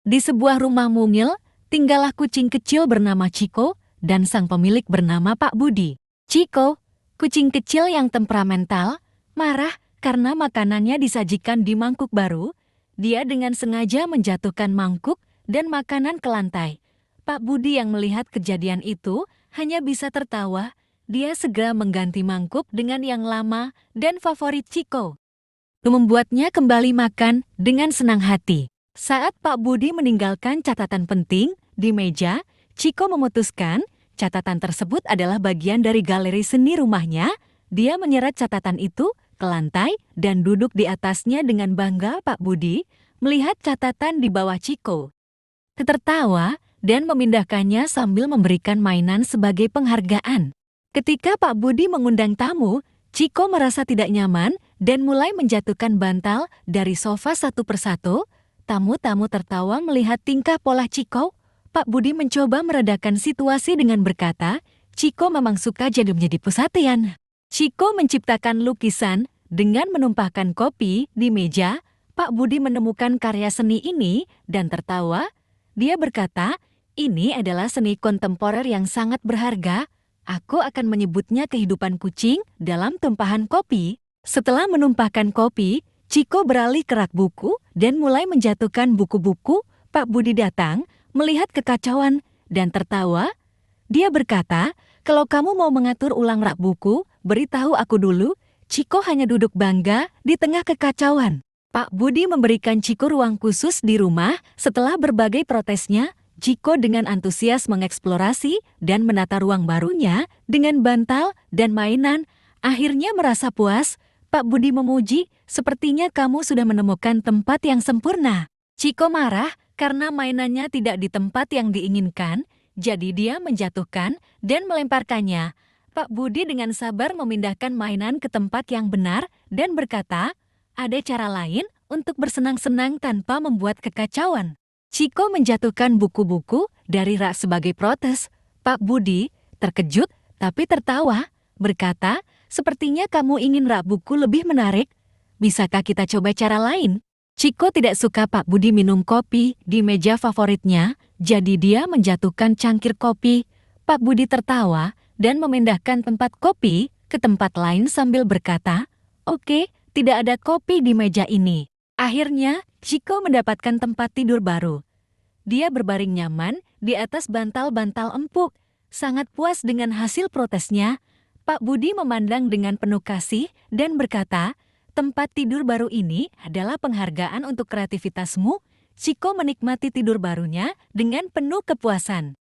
Di sebuah rumah mungil, tinggallah kucing kecil bernama Ciko dan sang pemilik bernama Pak Budi. Ciko, kucing kecil yang temperamental, marah karena makanannya disajikan di mangkuk baru. Dia dengan sengaja menjatuhkan mangkuk dan makanan ke lantai. Pak Budi yang melihat kejadian itu hanya bisa tertawa. Dia segera mengganti mangkuk dengan yang lama dan favorit Ciko. Membuatnya kembali makan dengan senang hati. Saat Pak Budi meninggalkan catatan penting di meja, Ciko memutuskan catatan tersebut adalah bagian dari galeri seni rumahnya. Dia menyeret catatan itu ke lantai dan duduk di atasnya dengan bangga. Pak Budi melihat catatan di bawah Ciko, tertawa dan memindahkannya sambil memberikan mainan sebagai penghargaan. Ketika Pak Budi mengundang tamu, Ciko merasa tidak nyaman dan mulai menjatuhkan bantal dari sofa satu persatu. Tamu-tamu tertawa melihat tingkah pola Ciko. Pak Budi mencoba meredakan situasi dengan berkata, Ciko memang suka jadi menjadi perhatian. Ciko menciptakan lukisan dengan menumpahkan kopi di meja. Pak Budi menemukan karya seni ini dan tertawa. Dia berkata, ini adalah seni kontemporer yang sangat berharga. Aku akan menyebutnya kehidupan kucing dalam tumpahan kopi. Setelah menumpahkan kopi, Ciko beralih ke rak buku dan mulai menjatuhkan buku-buku. Pak Budi datang, melihat kekacauan, dan tertawa. Dia berkata, kalau kamu mau mengatur ulang rak buku, beritahu aku dulu. Ciko hanya duduk bangga di tengah kekacauan. Pak Budi memberikan Ciko ruang khusus di rumah. Setelah berbagai protesnya, Ciko dengan antusias mengeksplorasi dan menata ruang barunya dengan bantal dan mainan. Akhirnya merasa puas. Pak Budi memuji, sepertinya kamu sudah menemukan tempat yang sempurna. Ciko marah karena mainannya tidak di tempat yang diinginkan, jadi dia menjatuhkan dan melemparkannya. Pak Budi dengan sabar memindahkan mainan ke tempat yang benar dan berkata, ada cara lain untuk bersenang-senang tanpa membuat kekacauan. Ciko menjatuhkan buku-buku dari rak sebagai protes. Pak Budi terkejut tapi tertawa, berkata, sepertinya kamu ingin rak buku lebih menarik. Bisakah kita coba cara lain? Ciko tidak suka Pak Budi minum kopi di meja favoritnya, jadi dia menjatuhkan cangkir kopi. Pak Budi tertawa dan memindahkan tempat kopi ke tempat lain sambil berkata, oke, tidak ada kopi di meja ini. Akhirnya, Ciko mendapatkan tempat tidur baru. Dia berbaring nyaman di atas bantal-bantal empuk. Sangat puas dengan hasil protesnya. Pak Budi memandang dengan penuh kasih dan berkata, tempat tidur baru ini adalah penghargaan untuk kreativitasmu. Ciko menikmati tidur barunya dengan penuh kepuasan.